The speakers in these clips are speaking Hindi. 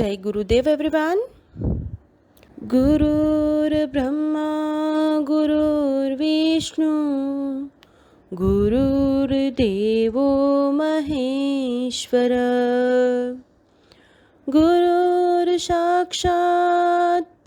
जय गुरुदेव एवरीवन। गुरुर्ब्रह्मा गुरुर्विष्णु गुरुर्देवो महेश्वर गुरुर्साक्षात्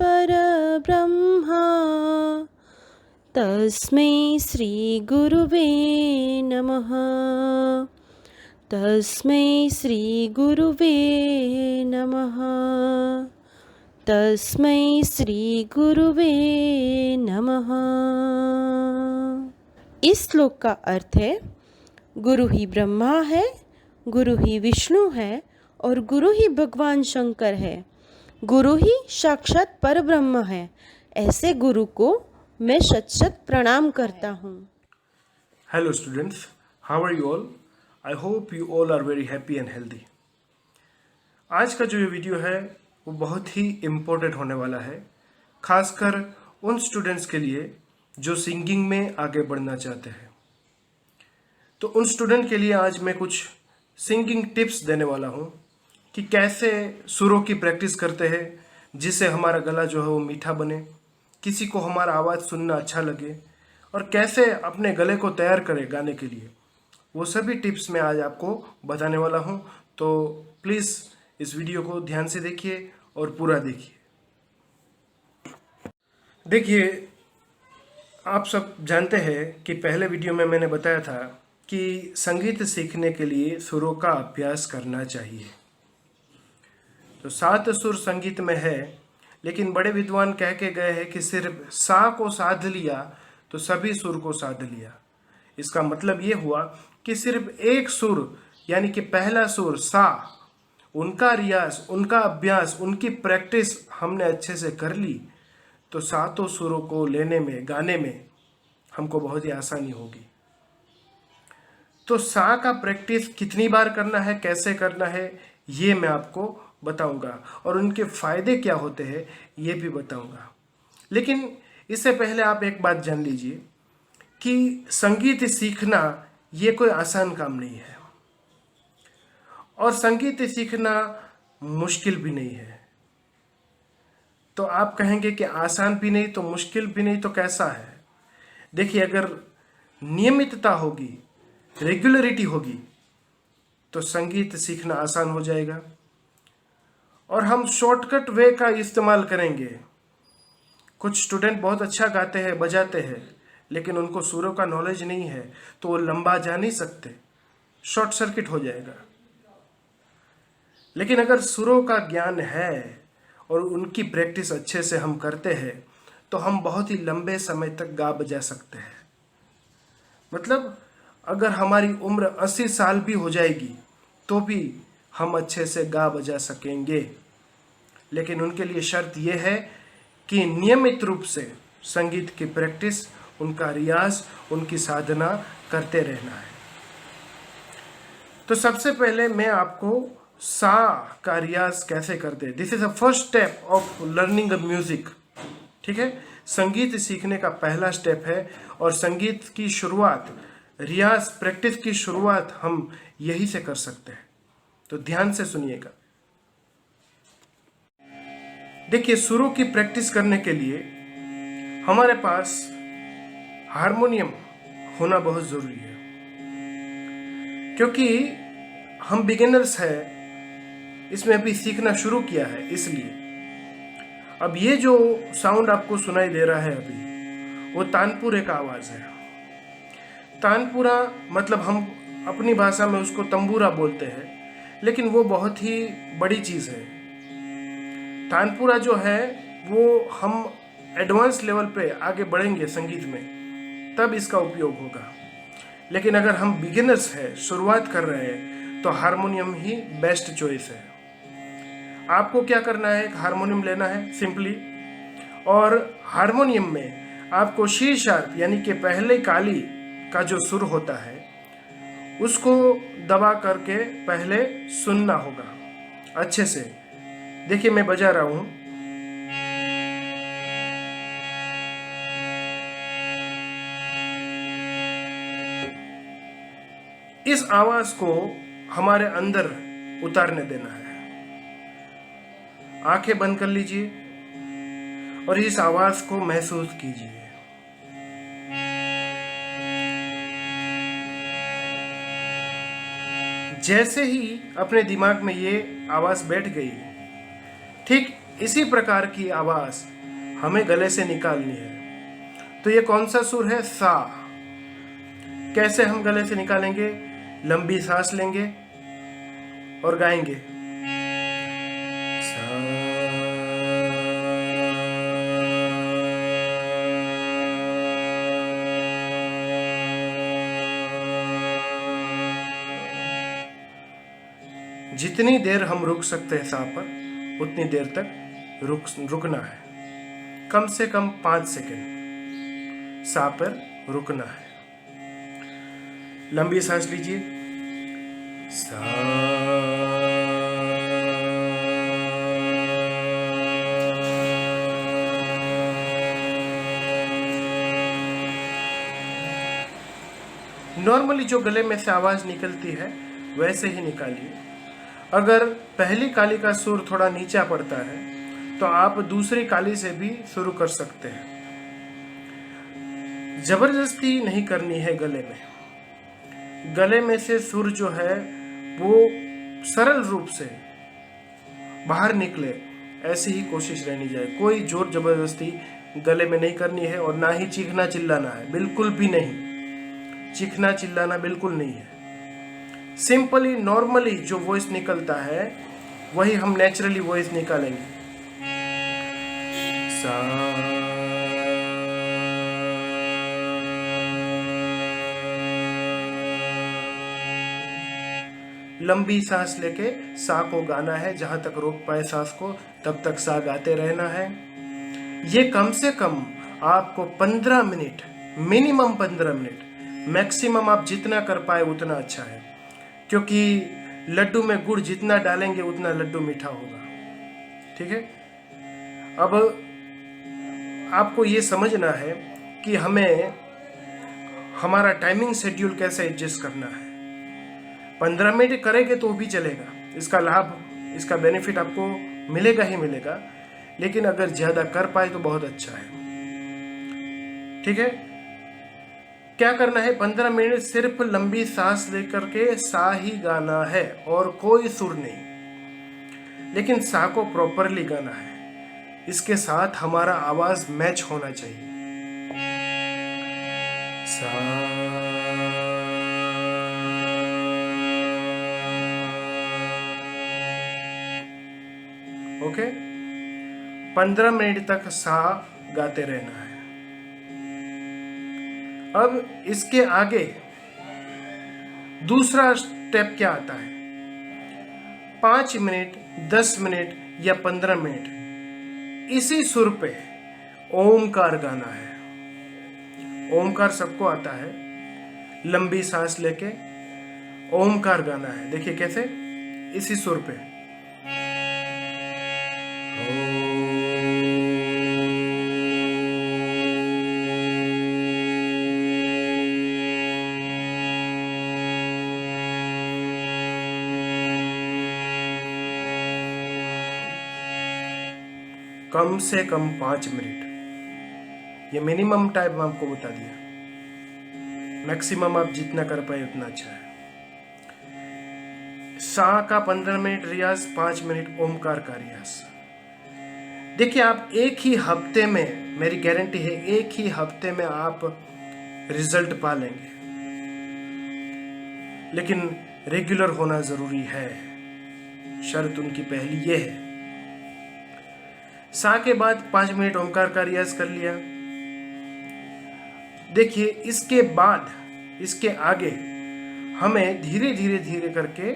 परब्रह्मा तस्मै श्री गुरुवे नमः। तस्मै श्री गुरुवे नमः। तस्मै श्री गुरुवे नमः। इस श्लोक का अर्थ है, गुरु ही ब्रह्मा है, गुरु ही विष्णु है और गुरु ही भगवान शंकर है। गुरु ही साक्षात परब्रह्म है। ऐसे गुरु को मैं शत शत प्रणाम करता हूँ। Hello students, how are you all? I hope you all are very happy and healthy. आज का जो ये वीडियो है वो बहुत ही इम्पोर्टेंट होने वाला है, खासकर उन स्टूडेंट्स के लिए जो सिंगिंग में आगे बढ़ना चाहते हैं। तो उन स्टूडेंट के लिए आज मैं कुछ सिंगिंग टिप्स देने वाला हूँ कि कैसे सुरों की प्रैक्टिस करते हैं जिससे हमारा गला जो है वो मीठा बने, किसी को हमारा आवाज़ सुनना अच्छा लगे और कैसे अपने गले को तैयार करें गाने के लिए। वो सभी टिप्स मैं आज आपको बताने वाला हूँ, तो प्लीज़ इस वीडियो को ध्यान से देखिए और पूरा देखिए। देखिए, आप सब जानते हैं कि पहले वीडियो में मैंने बताया था कि संगीत सीखने के लिए सुरों का अभ्यास करना चाहिए। तो 7 सुर संगीत में है, लेकिन बड़े विद्वान कह के गए हैं कि सिर्फ सा को साध लिया तो सभी सुर को साध लिया। इसका मतलब ये हुआ कि सिर्फ एक सुर यानी कि पहला सुर सा, उनका रियाज, उनका अभ्यास, उनकी प्रैक्टिस हमने अच्छे से कर ली तो सातों सुरों को लेने में, गाने में हमको बहुत ही आसानी होगी। तो सा का प्रैक्टिस कितनी बार करना है, कैसे करना है, ये मैं आपको बताऊंगा और उनके फायदे क्या होते हैं ये भी बताऊंगा। लेकिन इससे पहले आप एक बात जान लीजिए कि संगीत सीखना ये कोई आसान काम नहीं है और संगीत सीखना मुश्किल भी नहीं है। तो आप कहेंगे कि आसान भी नहीं तो मुश्किल भी नहीं, तो कैसा है? देखिए, अगर नियमितता होगी, रेगुलरिटी होगी तो संगीत सीखना आसान हो जाएगा और हम शॉर्टकट वे का इस्तेमाल करेंगे। कुछ स्टूडेंट बहुत अच्छा गाते हैं, बजाते हैं, लेकिन उनको सुरों का नॉलेज नहीं है तो वो लंबा जा नहीं सकते, शॉर्ट सर्किट हो जाएगा। लेकिन अगर सुरों का ज्ञान है और उनकी प्रैक्टिस अच्छे से हम करते हैं तो हम बहुत ही लंबे समय तक गा बजा सकते हैं। मतलब अगर हमारी उम्र 80 साल भी हो जाएगी तो भी हम अच्छे से गा बजा सकेंगे। लेकिन उनके लिए शर्त यह है कि नियमित रूप से संगीत की प्रैक्टिस, उनका रियाज, उनकी साधना करते रहना है। तो सबसे पहले मैं आपको सा का रियाज कैसे करते हैं, this is the first step of learning a music. ठीक है, संगीत सीखने का पहला स्टेप है और संगीत की शुरुआत, रियाज, प्रैक्टिस की शुरुआत हम यही से कर सकते हैं। तो ध्यान से सुनिएगा। देखिए, सुरों की प्रैक्टिस करने के लिए हमारे पास हारमोनियम होना बहुत ज़रूरी है, क्योंकि हम बिगिनर्स हैं, इसमें अभी सीखना शुरू किया है। इसलिए अब ये जो साउंड आपको सुनाई दे रहा है अभी, वो तानपुरे का आवाज़ है। तानपुरा मतलब हम अपनी भाषा में उसको तंबूरा बोलते हैं, लेकिन वो बहुत ही बड़ी चीज़ है। तानपुरा जो है वो हम एडवांस लेवल पे आगे बढ़ेंगे संगीत में तब इसका उपयोग होगा। लेकिन अगर हम बिगिनर्स हैं, शुरुआत कर रहे हैं, तो हारमोनियम ही बेस्ट चॉइस है। आपको क्या करना है, एक हारमोनियम लेना है सिंपली, और हारमोनियम में आपको शी शार्प यानी कि पहले काली का जो सुर होता है उसको दबा करके पहले सुनना होगा अच्छे से। देखिए, मैं बजा रहा हूं। इस आवाज को हमारे अंदर उतारने देना है। आंखें बंद कर लीजिए और इस आवाज को महसूस कीजिए। जैसे ही अपने दिमाग में ये आवाज बैठ गई, ठीक इसी प्रकार की आवाज हमें गले से निकालनी है। तो ये कौन सा सुर है? सा। कैसे हम गले से निकालेंगे? लंबी सांस लेंगे और गाएंगे। सा। जितनी देर हम रुक सकते हैं सा पर, उतनी देर तक रुकना है। कम से कम 5 सेकंड सा पर रुकना है। लंबी सांस लीजिए। सा। नॉर्मली जो गले में से आवाज निकलती है वैसे ही निकालिए। अगर पहली काली का सुर थोड़ा नीचा पड़ता है तो आप दूसरी काली से भी शुरू कर सकते हैं। जबरदस्ती नहीं करनी है गले में। गले में से सुर जो है वो सरल रूप से बाहर निकले, ऐसी ही कोशिश रहनी चाहिए। कोई जोर जबरदस्ती गले में नहीं करनी है और ना ही चीखना चिल्लाना है, बिल्कुल भी नहीं। चीखना चिल्लाना बिल्कुल नहीं है। सिंपली नॉर्मली जो वॉइस निकलता है वही हम नेचुरली वॉइस निकालेंगे। सा। लंबी सांस लेके सा को गाना है। जहां तक रोक पाए सांस को तब तक सा गाते रहना है। ये कम से कम आपको 15 मिनट, मिनिमम 15 मिनट, मैक्सिमम आप जितना कर पाए उतना अच्छा है, क्योंकि लड्डू में गुड़ जितना डालेंगे उतना लड्डू मीठा होगा। ठीक है। अब आपको ये समझना है कि हमें हमारा टाइमिंग शेड्यूल कैसे एडजस्ट करना है। 15 मिनट करेंगे तो भी चलेगा, इसका लाभ, इसका बेनिफिट आपको मिलेगा ही मिलेगा, लेकिन अगर ज़्यादा कर पाए तो बहुत अच्छा है। ठीक है। क्या करना है? 15 मिनट सिर्फ लंबी सांस लेकर के सा ही गाना है और कोई सुर नहीं, लेकिन सा को प्रॉपरली गाना है। इसके साथ हमारा आवाज मैच होना चाहिए। सा। ओके। 15 मिनट तक सा गाते रहना है। अब इसके आगे दूसरा स्टेप क्या आता है? 5 मिनट, 10 मिनट या 15 मिनट इसी सुर पे ओमकार गाना है। ओमकार सबको आता है। लंबी सांस लेके ओमकार गाना है। देखिए कैसे, इसी सुर पे। कम से कम 5 मिनट, ये मिनिमम टाइम आपको बता दिया। मैक्सिमम आप जितना कर पाए उतना अच्छा है। सा का 15 मिनट रियाज, 5 मिनट ओमकार का रियाज। देखिए आप एक ही हफ्ते में, मेरी गारंटी है, एक ही हफ्ते में आप रिजल्ट पा लेंगे, लेकिन रेगुलर होना जरूरी है। शर्त उनकी पहली ये है। सा के बाद 5 मिनट ओमकार का रियाज कर लिया। देखिए इसके बाद, इसके आगे हमें धीरे धीरे धीरे करके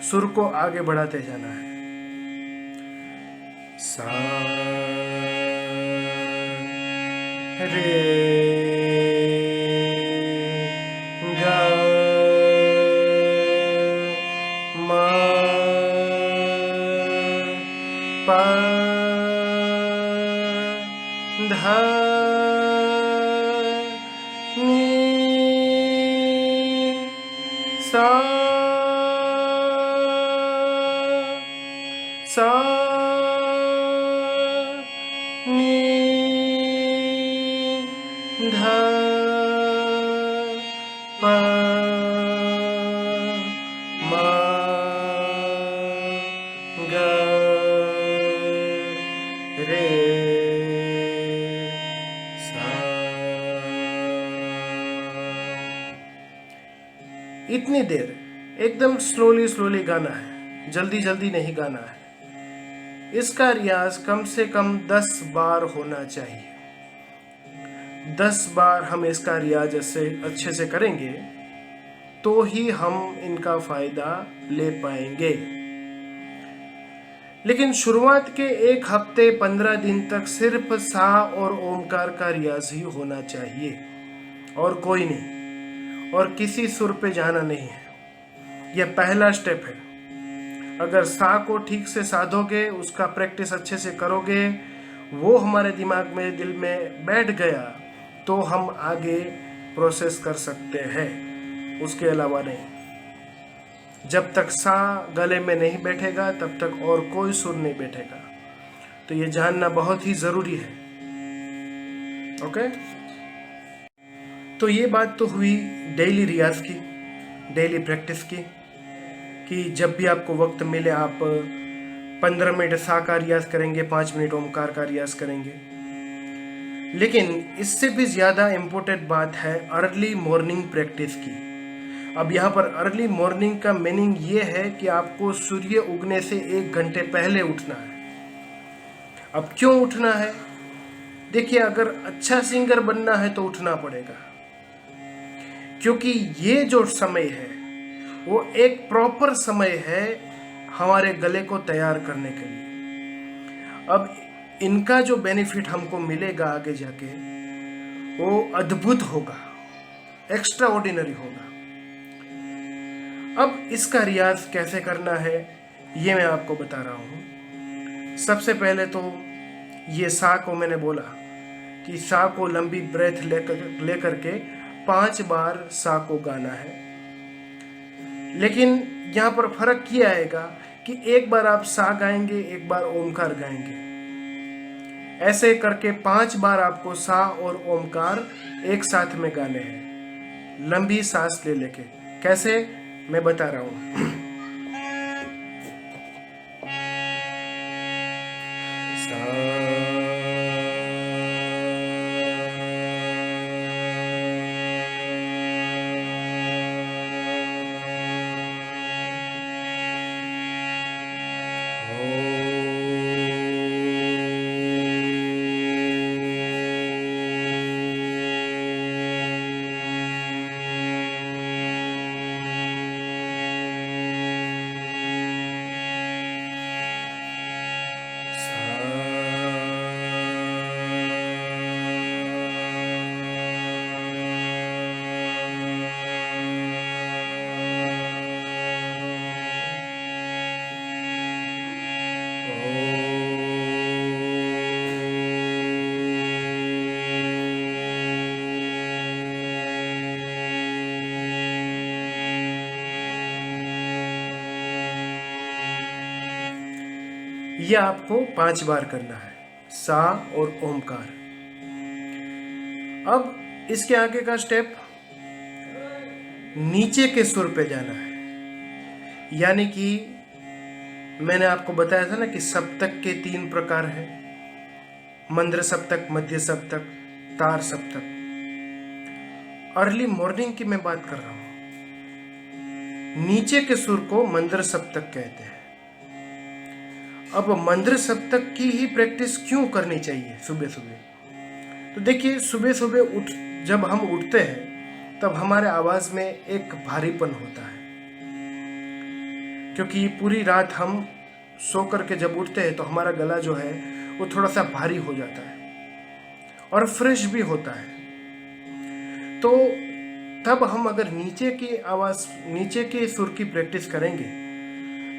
सुर को आगे बढ़ाते जाना है। सा, रे, गा, मा, पा, धा, नी, सा, सा, प म ग रे सा। इतनी देर एकदम स्लोली गाना है, जल्दी जल्दी नहीं गाना है। इसका रियाज कम से कम 10 बार होना चाहिए। 10 बार हम इसका रियाज अच्छे से करेंगे तो ही हम इनका फायदा ले पाएंगे। लेकिन शुरुआत के 1 हफ्ते 15 दिन तक सिर्फ सा और ओमकार का रियाज ही होना चाहिए और कोई नहीं, और किसी सुर पे जाना नहीं है। यह पहला स्टेप है। अगर सा को ठीक से साधोगे, उसका प्रैक्टिस अच्छे से करोगे, वो हमारे दिमाग में, दिल में बैठ गया तो हम आगे प्रोसेस कर सकते हैं, उसके अलावा नहीं। जब तक सा गले में नहीं बैठेगा तब तक और कोई सुर नहीं बैठेगा। तो ये जानना बहुत ही ज़रूरी है। ओके, तो ये बात तो हुई डेली रियाज की, डेली प्रैक्टिस की, कि जब भी आपको वक्त मिले आप 15 मिनट सा का रियाज करेंगे, 5 मिनट ओमकार का रियाज करेंगे। लेकिन इससे भी ज़्यादा इम्पोर्टेंट बात है अर्ली मॉर्निंग प्रैक्टिस की। अब यहाँ पर अर्ली मॉर्निंग का मीनिंग ये है कि आपको सूर्य उगने से 1 घंटे पहले उठना है। अब क्यों उठना है? देखिए, अगर अच्छा सिंगर बनना है तो उठना पड़ेगा, क्योंकि ये जो समय है वो एक प्रॉपर समय है हमारे गले को तैयार करने के लिए। अब इनका जो बेनिफिट हमको मिलेगा आगे जाके वो अद्भुत होगा, एक्स्ट्रा ऑर्डिनरी होगा। अब इसका रियाज कैसे करना है ये मैं आपको बता रहा हूँ। सबसे पहले तो ये सा को मैंने बोला कि सा को लंबी ब्रेथ लेकर के 5 बार सा को गाना है। लेकिन यहाँ पर फर्क किया आएगा कि एक बार आप सा गाएंगे, एक बार ओमकार गाएंगे। ऐसे करके 5 बार आपको सा और ओमकार एक साथ में गाने हैं, लंबी सांस ले लेके। कैसे, मैं बता रहा हूँ। यह आपको 5 बार करना है, सा और ओमकार। अब इसके आगे का स्टेप नीचे के सुर पे जाना है। यानी कि मैंने आपको बताया था ना कि सप्तक के 3 प्रकार हैं, मंद्र सप्तक, मध्य सप्तक, तार सप्तक। अर्ली मॉर्निंग की मैं बात कर रहा हूं। नीचे के सुर को मंद्र सप्तक कहते हैं। अब मंद्र सप्तक की ही प्रैक्टिस क्यों करनी चाहिए सुबह सुबह? तो देखिए, सुबह सुबह जब हम उठते हैं तब हमारे आवाज में एक भारीपन होता है, क्योंकि पूरी रात हम सो करके जब उठते हैं तो हमारा गला जो है वो थोड़ा सा भारी हो जाता है और फ्रेश भी होता है। तो तब हम अगर नीचे की आवाज, नीचे के सुर की प्रैक्टिस करेंगे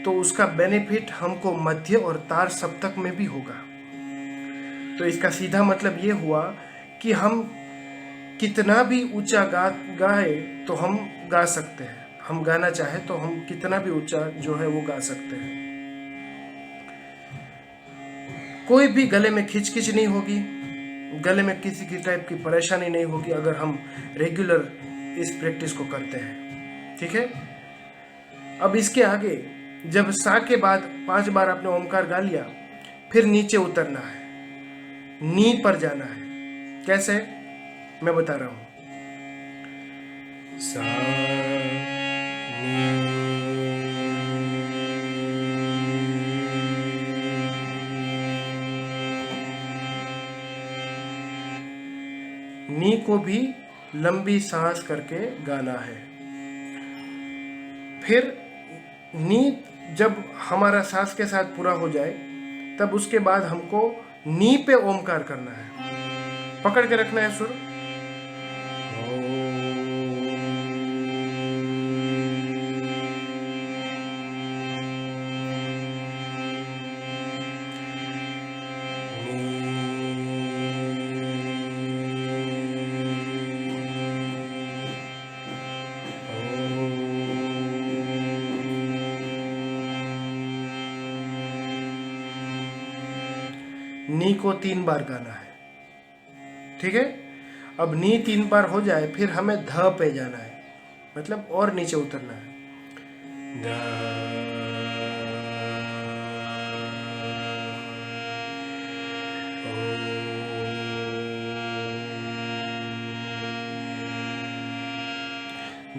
तो उसका बेनिफिट हमको मध्य और तार सप्तक में भी होगा। तो इसका सीधा मतलब ये हुआ कि हम कितना भी ऊंचा गाए तो हम गा सकते हैं। हम गाना चाहे तो हम कितना भी ऊंचा जो है वो गा सकते हैं। कोई भी गले में खिचखिच नहीं होगी, गले में किसी की टाइप की परेशानी नहीं होगी अगर हम रेगुलर इस प्रैक्टिस को करते हैं। ठीक है, अब इसके आगे जब सा के बाद 5 बार आपने ओमकार गा लिया, फिर नीचे उतरना है, नी पर जाना है। कैसे, मैं बता रहा हूं। सा नी को भी लंबी सांस करके गाना है। फिर नी जब हमारा सांस के साथ पूरा हो जाए, तब उसके बाद हमको नी पे ओमकार करना है, पकड़ के रखना है सुर। नी को 3 बार गाना है। ठीक है, अब नी 3 बार हो जाए, फिर हमें ध पे जाना है, मतलब और नीचे उतरना है।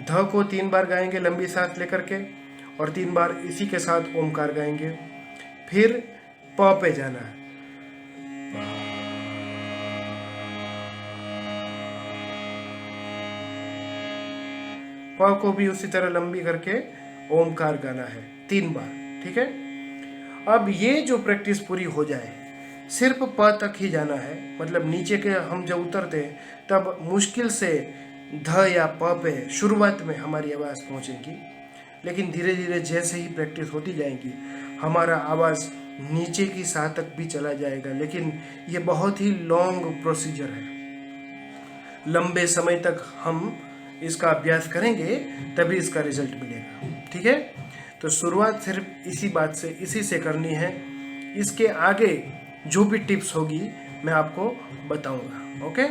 ध को 3 बार गाएंगे लंबी सांस लेकर के, और 3 बार इसी के साथ ओमकार गाएंगे। फिर प पे जाना है। प को भी उसी तरह लंबी करके ओमकार गाना है 3 बार। ठीक है, अब ये जो प्रैक्टिस पूरी हो जाए, सिर्फ प तक ही जाना है, मतलब नीचे के हम जब उतरते हैं तब मुश्किल से ध या प पे शुरुआत में हमारी आवाज़ पहुंचेगी, लेकिन धीरे धीरे जैसे ही प्रैक्टिस होती जाएगी हमारा आवाज़ नीचे की सा तक भी चला जाएगा। लेकिन ये बहुत ही लॉन्ग प्रोसीजर है, लंबे समय तक हम इसका अभ्यास करेंगे तभी इसका रिजल्ट मिलेगा। ठीक है, तो शुरुआत सिर्फ इसी से करनी है। इसके आगे जो भी टिप्स होगी मैं आपको बताऊंगा। ओके।